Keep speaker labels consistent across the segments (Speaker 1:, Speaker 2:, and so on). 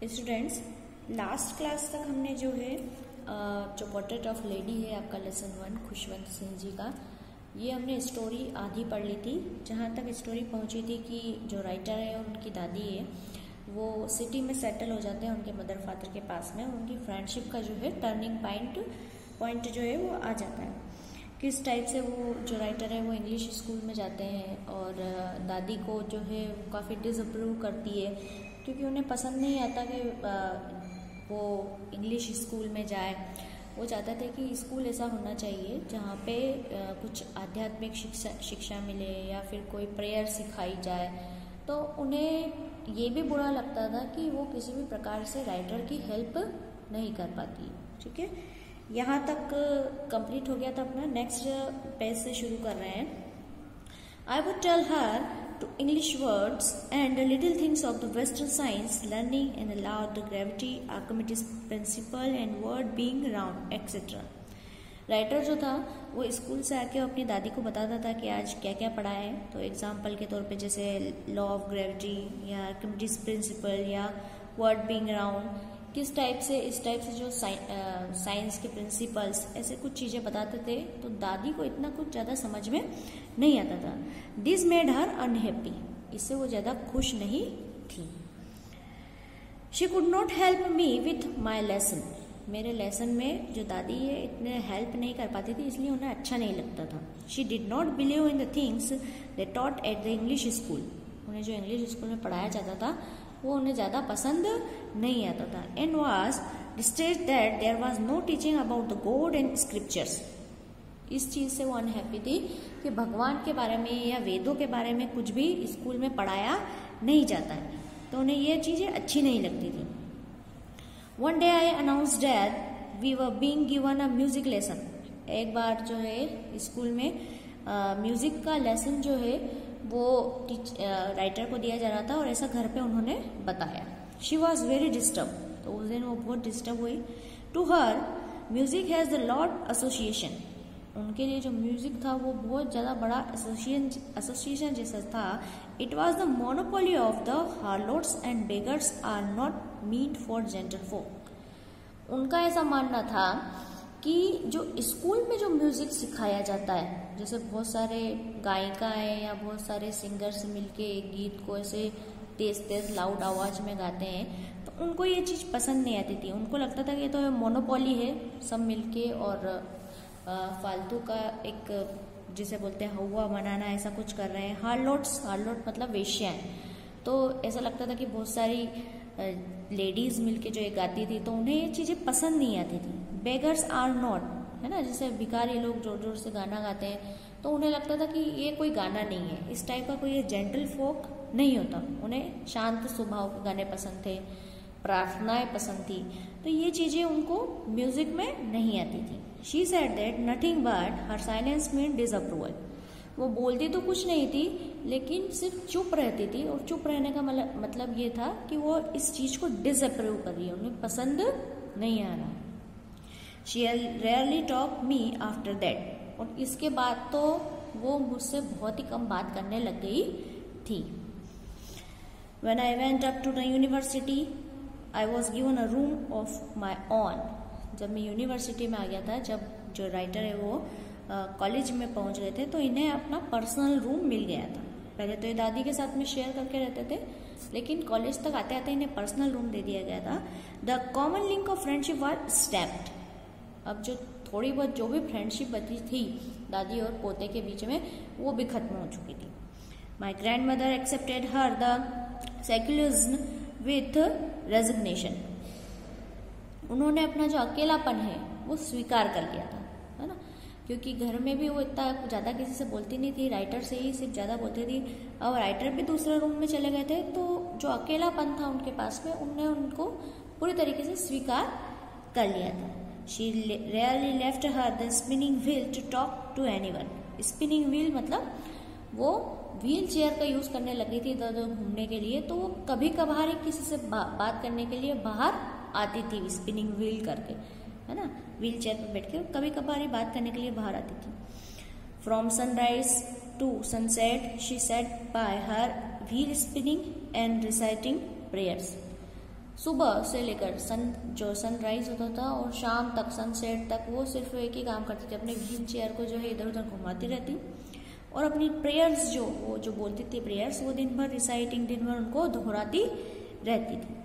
Speaker 1: Students, last class तक हमने जो है जो पोर्ट्रेट ऑफ लेडी है आपका लेसन 1 खुशवंत सिंह जी का, ये हमने स्टोरी आधी पढ़ ली थी। जहाँ तक स्टोरी पहुँची थी कि जो राइटर है और उनकी दादी है वो सिटी में सेटल हो जाते हैं उनके मदर फादर के पास में। उनकी फ्रेंडशिप का जो है टर्निंग पॉइंट जो है वो आ जाता है। किस टाइप से वो जो राइटर है वो इंग्लिश स्कूल में जाते हैं और दादी को जो है वो काफ़ी डिसअप्रूव करती है क्योंकि उन्हें पसंद नहीं आता कि वो इंग्लिश स्कूल में जाए। वो चाहते थे कि स्कूल ऐसा होना चाहिए जहाँ पे कुछ आध्यात्मिक शिक्षा मिले या फिर कोई प्रेयर सिखाई जाए। तो उन्हें ये भी बुरा लगता था कि वो किसी भी प्रकार से राइटर की हेल्प नहीं कर पाती। ठीक है, यहाँ तक कंप्लीट हो गया था अपना। नेक्स्ट पेज से शुरू कर रहे हैं। I would tell her to English words and little things of the Western science, learning and allowed the gravity, Archimedes principle and word being round, etc. Writer जो था वो स्कूल से आके अपनी दादी को बताता था कि आज क्या क्या पढ़ा है। तो एग्जाम्पल के तौर पे जैसे लॉ ऑफ ग्रेविटी या आर्किमिडीज प्रिंसिपल या वर्ड बीइंग राउंड, किस टाइप से इस टाइप से जो साइंस के प्रिंसिपल्स ऐसे कुछ चीज़ें बताते थे। तो दादी को इतना कुछ ज़्यादा समझ में नहीं आता था। दिस मेड हर अनहैप्पी, इससे वो ज़्यादा खुश नहीं थी। She could not help me with my lesson, मेरे लेसन में जो दादी है इतने हेल्प नहीं कर पाती थी इसलिए उन्हें अच्छा नहीं लगता था। She did not believe in the things they taught at the English school, उन्हें जो इंग्लिश स्कूल में पढ़ाया जाता था वो उन्हें ज़्यादा पसंद नहीं आता था। And was distressed that there was no teaching about the god and scriptures, इस चीज़ से वो अनहैप्पी थी कि भगवान के बारे में या वेदों के बारे में कुछ भी स्कूल में पढ़ाया नहीं जाता है। तो उन्हें ये चीज़ें अच्छी नहीं लगती थी। One day I announced that we were being given a music lesson, एक बार जो है स्कूल में म्यूजिक का लेसन जो है वो राइटर को दिया जा रहा था और ऐसा घर पे उन्होंने बताया। शी वॉज वेरी डिस्टर्ब, तो उस दिन वो बहुत डिस्टर्ब हुई। To her music has the lord association, उनके लिए जो म्यूजिक था वो बहुत ज़्यादा बड़ा एसोसिएशन जैसा था। It was the monopoly of the harlots and beggars are not meant for gentle folk, उनका ऐसा मानना था कि जो स्कूल में जो म्यूजिक सिखाया जाता है, जैसे बहुत सारे गायिकाएं या बहुत सारे सिंगर्स मिलके एक गीत को ऐसे तेज तेज लाउड आवाज में गाते हैं, तो उनको ये चीज़ पसंद नहीं आती थी। उनको लगता था कि ये तो मोनोपोली है, सब मिलके और फालतू का एक जिसे बोलते हैं हवा बनाना ऐसा कुछ कर रहे हैं। हार्लोट मतलब वेश्याएं, तो ऐसा लगता था कि बहुत सारी लेडीज मिलके जो एक गाती थी तो उन्हें ये चीज़ें पसंद नहीं आती थी। बेगर्स आर नॉट, है ना, जैसे भिखारी लोग जोर जोर से गाना गाते हैं तो उन्हें लगता था कि ये कोई गाना नहीं है, इस टाइप का कोई जेंटल फोक नहीं होता। उन्हें शांत स्वभाव के गाने पसंद थे, प्रार्थनाएं पसंद थी, तो ये चीज़ें उनको म्यूजिक में नहीं आती थी। She said that nothing but her silence mean disapproval, वो बोलती तो कुछ नहीं थी लेकिन सिर्फ चुप रहती थी, और चुप रहने का मतलब ये था कि वो इस चीज़ को डिसअप्रूव कर रही है, उन्हें पसंद नहीं आ रहा। She rarely talk me after that, और इसके बाद तो वो मुझसे बहुत ही कम बात करने लग गई थी। When I went up to the university, I was given a room of my own. जब मैं यूनिवर्सिटी में आ गया था, जब जो राइटर है वो कॉलेज में पहुंच गए थे, तो इन्हें अपना पर्सनल रूम मिल गया था। पहले तो ये दादी के साथ में शेयर करके रहते थे, लेकिन कॉलेज तक आते आते इन्हें पर्सनल रूम दे दिया गया था। The common link of friendship was stabbed, अब जो थोड़ी बहुत जो भी फ्रेंडशिप बची थी दादी और पोते के बीच में वो भी खत्म हो चुकी थी। My grand mother accepted her the secularism with resignation, उन्होंने अपना जो अकेलापन है वो स्वीकार कर लिया था, है ना, क्योंकि घर में भी वो इतना ज़्यादा किसी से बोलती नहीं थी, राइटर से ही सिर्फ ज़्यादा बोलती थी। अब राइटर भी दूसरे रूम में चले गए थे तो जो अकेलापन था उनके पास में उनने उनको पूरी तरीके से स्वीकार कर लिया था। She rarely left her the spinning wheel to talk to anyone. Spinning wheel मतलब वो व्हील चेयर का यूज करने लग गई थी इधर उधर घूमने के लिए, तो वो कभी कभार ही किसी से बात करने के लिए बाहर आती थी स्पिनिंग व्हील करके, है ना, व्हील चेयर पर बैठ के कभी कभार ही बात करने के लिए बाहर आती थी। From sunrise to sunset she sat by her wheel spinning and reciting prayers, सुबह से लेकर जो सनराइज होता था और शाम तक सनसेट तक वो सिर्फ एक ही काम करती थी, अपने व्हील चेयर को जो है इधर उधर घुमाती रहती और अपनी प्रेयर्स वो जो बोलती थी प्रेयर्स वो दिन भर रिसाइटिंग दिन भर उनको दोहराती रहती थी।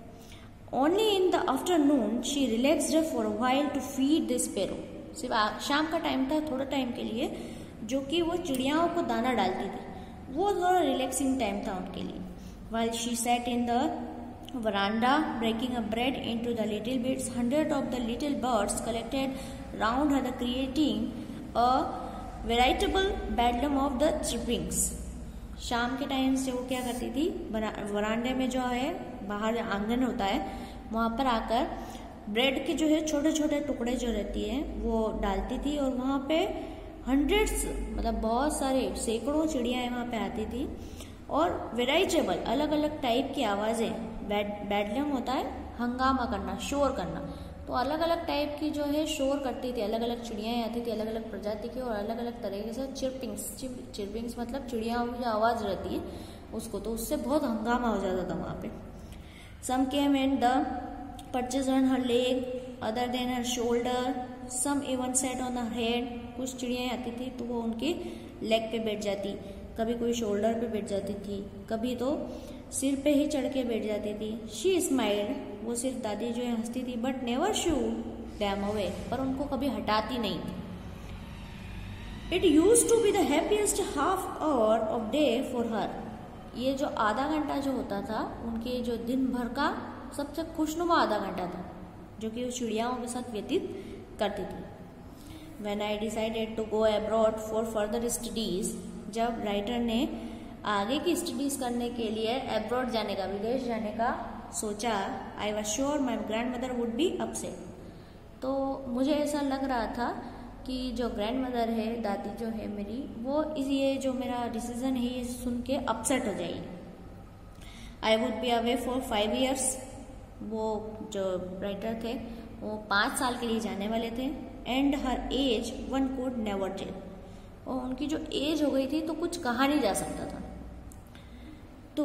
Speaker 1: Only in the afternoon she relaxed for a while to feed the sparrow. सिर्फ शाम का टाइम था, थोड़ा टाइम के लिए, जो कि वो चिड़ियाओं को दाना डालती थी, वो थोड़ा रिलैक्सिंग टाइम था उनके लिए। While she sat in the veranda breaking up bread into the little bits, hundreds of the little birds collected round her, creating a veritable bedlam of the chirpings. शाम के टाइम से वो क्या करती थी, वरांडे में जो है बाहर आंगन होता है वहाँ पर आकर ब्रेड के जो है छोटे छोटे टुकड़े जो रहती है वो डालती थी और वहाँ पे हंड्रेड्स मतलब बहुत सारे सैकड़ों चिड़ियाएँ वहाँ पे आती थी और वेराइटेबल अलग अलग टाइप की आवाज़ें, बैडलम होता है हंगामा करना, शोर करना, तो अलग अलग टाइप की जो है शोर करती थी, अलग अलग चिड़ियाएँ आती थी अलग अलग प्रजाति की और अलग अलग तरीके से चिरपिंग्स मतलब चिड़ियाओं की जो आवाज़ रहती है उसको, तो उससे बहुत हंगामा हो जाता था वहाँ पे। Some came and the perched on her leg other than her shoulder, some even sat on her head. कुछ चिड़ियाएँ आती थी तो वो उनके लेग पे बैठ जाती, कभी कोई शोल्डर पे बैठ जाती थी, कभी तो सिर पे ही चढ़ के बैठ जाती थी। शी स्माइल्ड, वो सिर्फ दादी जो है हंसती थी, but never shoo them away, पर उनको कभी हटाती नहीं थी। It used to be the happiest half hour of day for her. ये जो आधा घंटा जो होता था उनके जो दिन भर का सबसे खुशनुमा आधा घंटा था जो कि वो चिड़ियाओं के साथ व्यतीत करती थी। When I decided to go abroad for further studies, जब राइटर ने आगे की स्टडीज करने के लिए एब्रॉड जाने का, विदेश जाने का सोचा, I was sure my grand mother would be upset. तो मुझे ऐसा लग रहा था कि जो ग्रैंड मदर है, दादी जो है मेरी, वो ये जो मेरा डिसीजन है ये सुन के अपसेट हो जाएगी। I would be away for 5 years। वो जो राइटर थे वो 5 साल के लिए जाने वाले थे। And her age one could never tell, और उनकी जो एज हो गई थी तो कुछ कहा नहीं जा सकता था। तो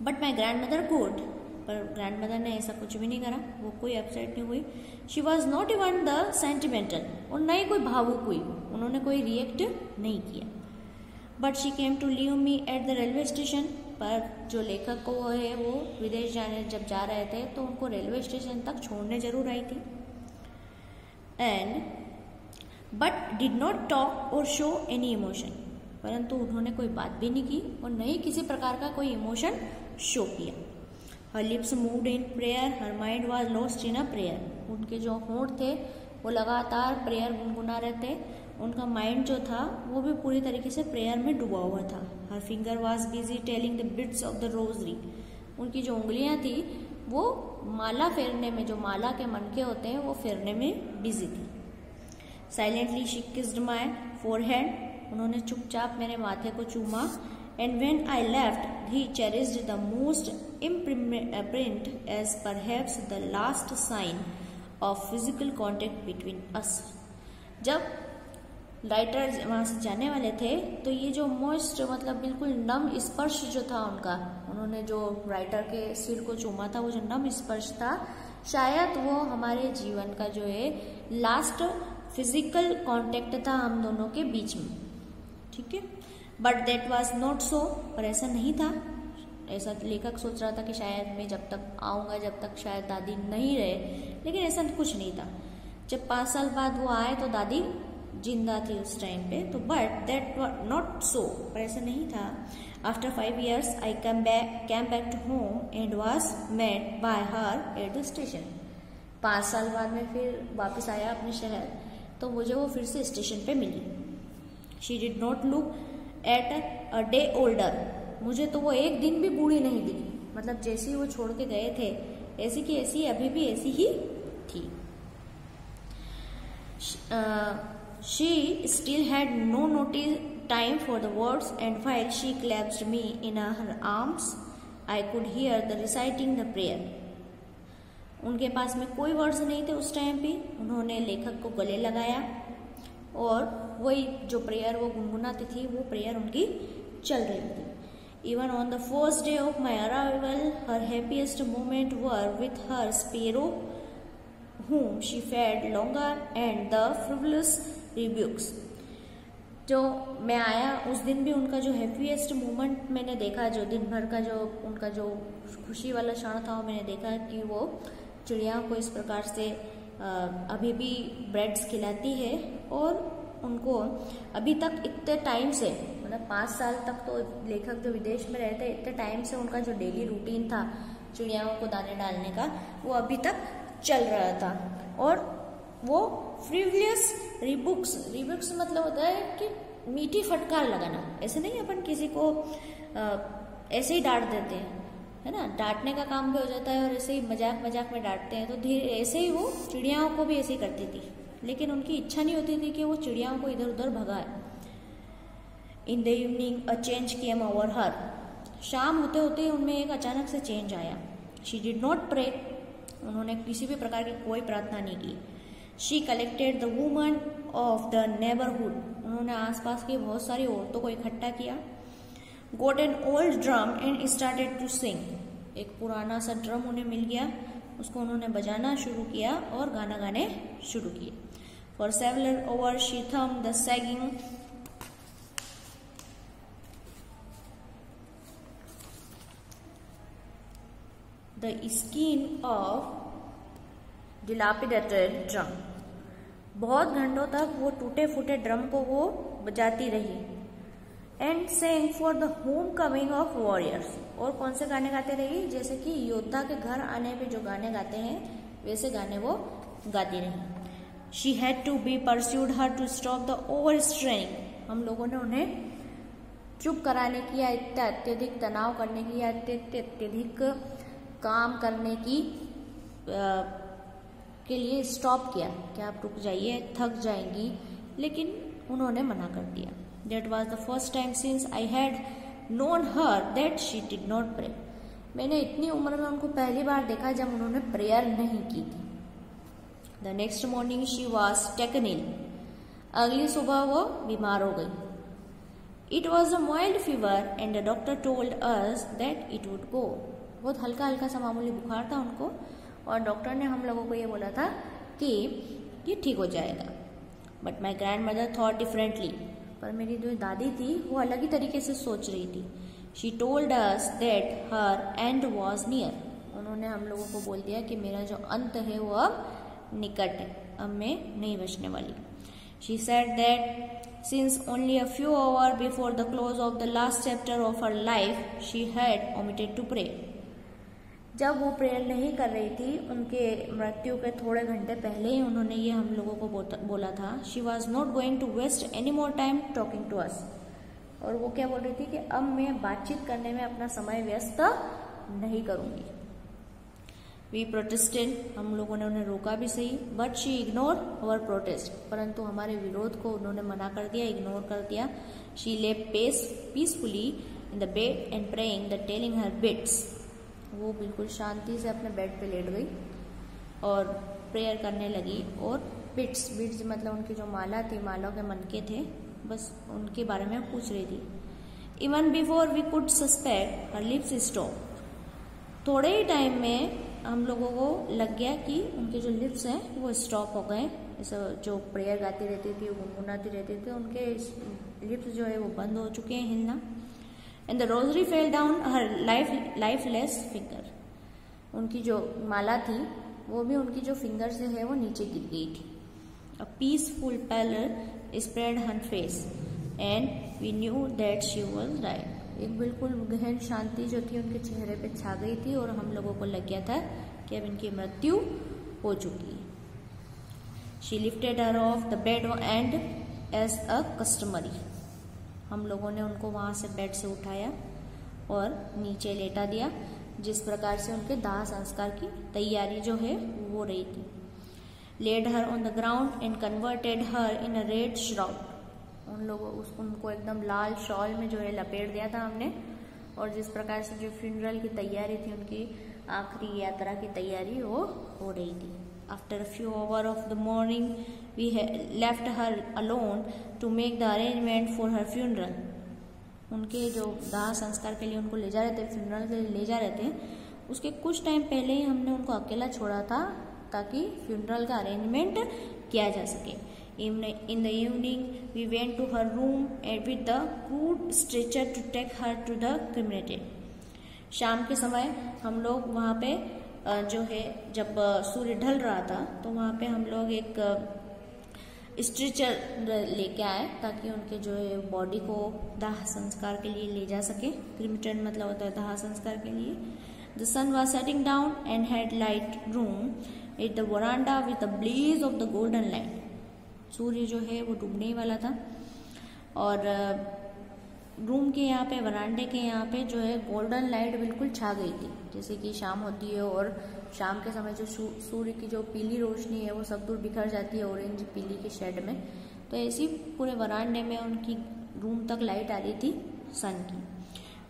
Speaker 1: but my grand mother could, पर ग्रैंड मदर ने ऐसा कुछ भी नहीं करा, वो कोई अपसेट नहीं हुई। She was not even the sentimental, और न ही कोई भावुक हुई, उन्होंने कोई रिएक्ट नहीं किया। But she came to leave me at the railway station, पर जो लेखक को है वो विदेश जाने जब जा रहे थे तो उनको रेलवे स्टेशन तक छोड़ने जरूर आई थी। And but did not talk और शो एनी इमोशन, परंतु उन्होंने कोई बात भी नहीं की और न ही किसी प्रकार का कोई इमोशन शो किया। हर lips moved in prayer, her mind was lost in a prayer. उनके जो होंठ थे वो लगातार प्रेयर गुनगुना रहे थे, उनका माइंड जो था वो भी पूरी तरीके से प्रेयर में डूबा हुआ था। Her finger was busy telling the beads of the rosary. उनकी जो उंगलियां थी वो माला फेरने में, जो माला के मनके होते हैं वो फेरने में बिजी थी। Silently she kissed my forehead, उन्होंने चुपचाप मेरे माथे को चूमा। And when I left he cherished the most imprint as perhaps the last sign of physical contact between us. जब राइटर वहाँ से जाने वाले थे तो ये जो मोस्ट मतलब बिल्कुल नम स्पर्श जो था उनका, उन्होंने जो राइटर के सिर को चूमा था, वो जो नम स्पर्श था, शायद वो हमारे जीवन का जो है लास्ट फिजिकल कांटेक्ट था हम दोनों के बीच में, ठीक है। But that was not so, पर ऐसा नहीं था। ऐसा लेखक सोच रहा था कि शायद मैं जब तक आऊँगा, जब तक शायद दादी नहीं रहे, लेकिन ऐसा कुछ नहीं था। जब 5 साल बाद वो आए तो दादी जिंदा थी उस टाइम पे, तो बट दैट नॉट सो, पर ऐसा नहीं था। After 5 years I came back to home and was met by her at the station. 5 साल बाद में फिर वापस आया अपने शहर, तो मुझे वो फिर से स्टेशन पे मिली। She did not look at a day older, मुझे तो वो एक दिन भी बूढ़ी नहीं दिखी, मतलब जैसी वो छोड़ के गए थे ऐसी की ऐसी अभी भी ऐसी ही थी। She still had no time for the words, and while she clasped me in her arms, I could hear the reciting the prayer. उनके पास में कोई वर्ड्स नहीं थे उस टाइम पे, उन्होंने लेखक को गले लगाया और वही जो प्रेयर वो गुनगुनाती थी वो प्रेयर उनकी चल रही थी। Even on the first day of my arrival, her happiest moments were with her sparrow, whom she fed longer, and the frivolous rebukes. जो मैं आया उस दिन भी उनका जो हैप्पीएस्ट मोमेंट मैंने देखा, जो दिन भर का जो उनका जो खुशी वाला क्षण था, वो मैंने देखा कि वो चिड़िया को इस प्रकार से अभी भी ब्रेड्स खिलाती है, और उनको अभी तक इतने टाइम से, मतलब 5 साल तक तो लेखक जो विदेश में रहते इतने टाइम से उनका जो डेली रूटीन था चिड़ियाओं को दाने डालने का, वो अभी तक चल रहा था। और वो फ्रिवलियस रिबुक्स मतलब होता है कि मीठी फटकार लगाना। ऐसे नहीं अपन किसी को ऐसे ही डांट देते हैं, है ना, डांटने का काम भी हो जाता है और ऐसे ही मजाक में डांटते हैं, तो धीरे ऐसे ही वो चिड़ियाओं को भी ऐसे ही करती थी, लेकिन उनकी इच्छा नहीं होती थी कि वो चिड़ियाओं को इधर उधर भगाए। In the evening a change came over her. शाम होते होते उनमें एक अचानक से चेंज आया। She did not pray. उन्होंने किसी भी प्रकार की कोई प्रार्थना नहीं की। She collected the women of the neighbourhood. उन्होंने आसपास की बहुत सारी औरतों को इकट्ठा किया। Got an old drum and started to sing. एक पुराना सा ड्रम उन्हें मिल गया, उसको उन्होंने बजाना शुरू किया और गाना गाने शुरू किए। For several hours she hummed the sagging the skin of dilapidated drum। बहुत घंटों तक वो टूटे फूटे ड्रम को वो बजाती रही। And sang for the homecoming of warriors। और कौन से गाने गाते रही? जैसे कि योद्धा के घर आने पे जो गाने गाते हैं वैसे गाने वो गाती रही। She had to be pursued her to stop the overstraining। हम लोगों ने उन्हें चुप कराने की या अत्यधिक तनाव करने की या अत्यधिक काम करने की के लिए स्टॉप किया कि आप रुक जाइए, थक जाएंगी, लेकिन उन्होंने मना कर दिया। That was the first time since I had known her that she did not pray। मैंने इतनी उम्र में उनको पहली बार देखा जब उन्होंने प्रेयर नहीं की थी। The next morning she was taken ill। अगली सुबह वो बीमार हो गई। It was a mild fever and the doctor told us that it would go। बहुत हल्का हल्का सा मामूली बुखार था उनको, और डॉक्टर ने हम लोगों को ये बोला था कि ये ठीक हो जाएगा। But my grandmother thought differently। पर मेरी जो दादी थी वो अलग ही तरीके से सोच रही थी। She told us that her end was near। उन्होंने हम लोगों को बोल दिया कि मेरा जो अंत है वो अब निकट है, अब मैं नहीं बचने वाली। She said that since only a few hours before the close of the last chapter of her life she had omitted to pray। जब वो प्रेयर नहीं कर रही थी, उनके मृत्यु के थोड़े घंटे पहले ही उन्होंने ये हम लोगों को बोला था। She was not going to waste any more time talking to us। और वो क्या बोल रही थी कि अब मैं बातचीत करने में अपना समय व्यस्त नहीं करूंगी। We protested। हम लोगों ने उन्हें रोका भी सही। But she ignored our protest। परंतु हमारे विरोध को उन्होंने मना कर दिया, इग्नोर कर दिया। She lay peacefully in the bed and praying the telling her bits। वो बिल्कुल शांति से अपने बेड पे लेट गई और प्रेयर करने लगी। और बिट्स मतलब उनकी जो माला थी, मालाओं के मनके थे, बस उनके बारे में पूछ रही थी। Even before we could suspect her lips stopped। थोड़े ही टाइम में हम लोगों को लग गया कि उनके जो लिप्स हैं वो स्टॉप हो गए। ऐसा जो प्रेयर गाती रहती थी, गुनगुनाती रहती थी, उनके लिप्स जो है वो बंद हो चुके हैं हिलना। And the rosary fell down her lifeless finger. उनकी जो माला थी वो भी उनकी जो फिंगर से है वो नीचे गिर गई थी। A peaceful pallor spread her face and we knew that she was right. एक बिल्कुल गहन शांति जो थी उनके चेहरे पे छा गई थी और हम लोगों को लग गया था कि अब इनकी मृत्यु हो चुकी है। She lifted her off the bed and as a customary. हम लोगों ने उनको वहां से बेड से उठाया और नीचे लेटा दिया, जिस प्रकार से उनके दाह संस्कार की तैयारी जो है वो रही थी। Laid her on the ground and converted her in a red shroud. उनको एकदम लाल शॉल में जो है लपेट दिया था हमने, और जिस प्रकार से जो फ्यूनरल की तैयारी थी, उनकी आखिरी यात्रा की तैयारी वो हो रही थी। After a few hour of the morning we left her alone to make the arrangement for her funeral. उनके जो दाह संस्कार के लिए उनको ले जा रहे थे, फ्यूनरल के लिए ले जा रहे थे, उसके कुछ टाइम पहले ही हमने उनको अकेला छोड़ा था ताकि फ्यूनरल का अरेंजमेंट किया जा सके। In the evening we went to her room with the crude stretcher to take her to the crematorium. शाम के समय हम लोग वहाँ पे जो है जब सूर्य ढल रहा था तो वहाँ पे हम लोग एक स्ट्रेचर लेके आए ताकि उनके जो है बॉडी को दाह संस्कार के लिए ले जा सके। क्रिमिनेटेड मतलब होता है दाह संस्कार के लिए। The sun was setting down and had light room at the veranda with the blaze of the golden light. सूर्य जो है वो डूबने ही वाला था और रूम के यहाँ पे, वरांडे के यहाँ पे जो है गोल्डन लाइट बिल्कुल छा गई थी, जैसे कि शाम होती है और शाम के समय जो सूर्य की जो पीली रोशनी है वो सब दूर बिखर जाती है ऑरेंज पीली के शेड में, तो ऐसी पूरे वरांडे में उनकी रूम तक लाइट आ रही थी सन की।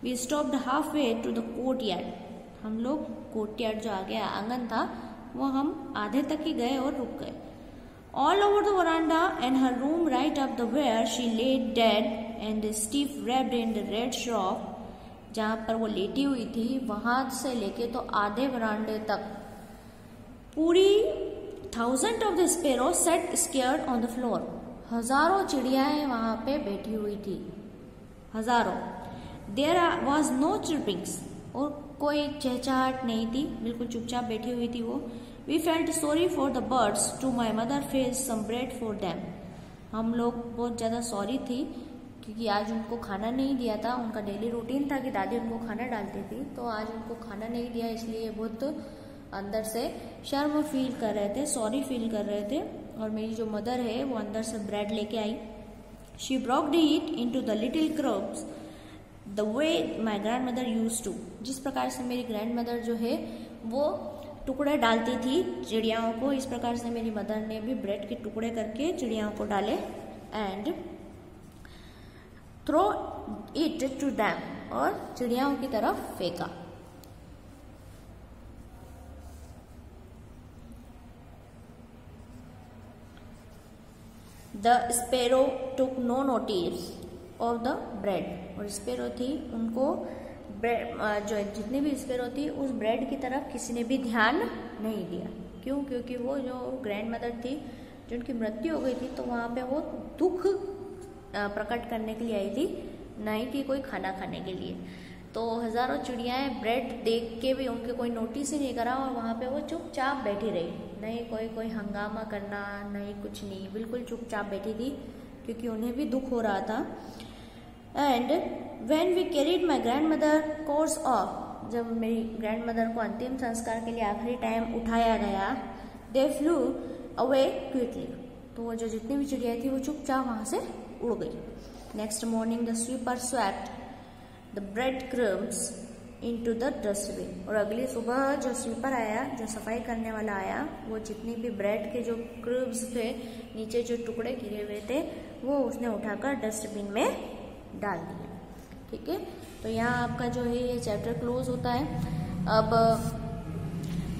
Speaker 1: We stopped half way to the courtyard. हम लोग कोर्टयार्ड जो आगे आंगन था वो हम आधे तक ही गए और रुक गए। All over the veranda and her room right up the where she lay dead and the stiff wrapped in the red shawl, जहाँ पर वो लेटी हुई थी वहां से लेके तो आधे वरांडे तक पूरी thousands of the sparrows sat scared on the floor। हजारों चिड़ियाएं वहां पे बैठी हुई थी, हजारों। There was no chirpings, और कोई चहचहाट नहीं थी, बिल्कुल चुपचाप बैठी हुई थी वो। We felt sorry for the birds to my mother fetched some bread for them। हम लोग बहुत ज़्यादा सॉरी थी क्योंकि आज उनको खाना नहीं दिया था। उनका डेली रूटीन था कि दादी उनको खाना डालती थी, तो आज उनको खाना नहीं दिया, इसलिए बहुत अंदर से शर्म फील कर रहे थे, सॉरी फील कर रहे थे। और मेरी जो मदर है वो अंदर से ब्रेड लेके आई। She broke it into the little crumbs the way my grandmother used to। जिस प्रकार से मेरी ग्रैंडमदर जो है वो टुकड़े डालती थी चिड़ियाओं को, इस प्रकार से मेरी मदर ने भी ब्रेड के टुकड़े करके चिड़ियाओं को डाले and throw it to them, और चिड़ियाओं की तरफ फेंका। The sparrow took no notice of the bread. और स्पैरो थी, उनको ब्रेड जो जितनी भी स्पैरो थी उस ब्रेड की तरफ किसी ने भी ध्यान नहीं दिया। क्यों? क्योंकि वो जो ग्रैंड मदर थी जिनकी मृत्यु हो गई थी, तो वहाँ पे वो दुख प्रकट करने के लिए आई थी, नहीं कि कोई खाना खाने के लिए। तो हजारों चिड़ियाएं ब्रेड देख के भी उनके कोई नोटिस ही नहीं करा और वहाँ पे वो चुपचाप बैठी रही, नहीं कोई हंगामा करना, नहीं कुछ नहीं, बिल्कुल चुपचाप बैठी थी क्योंकि उन्हें भी दुख हो रहा था। And when we carried my grandmother course off, जब मेरी ग्रैंडमदर को अंतिम संस्कार के लिए आखिरी टाइम उठाया गया, they flew away quickly, तो वो जो जितनी भी चिड़िया थी वो चुपचाप वहां से उड़ गई। Next morning the sweeper swept the bread crumbs into the dustbin। और अगली सुबह जो स्वीपर आया, जो सफाई करने वाला आया, वो जितनी भी ब्रेड के जो क्रूब्स थे, नीचे जो टुकड़े गिरे हुए थे, वो उसने उठाकर डस्टबिन में डाल दिया। ठीक है, तो यहाँ आपका जो है ये चैप्टर क्लोज होता है। अब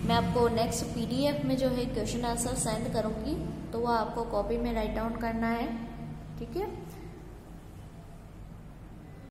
Speaker 1: मैं आपको नेक्स्ट PDF में जो है क्वेश्चन आंसर सेंड करूँगी, तो वह आपको कॉपी में राइट डाउन करना है। ठीक है।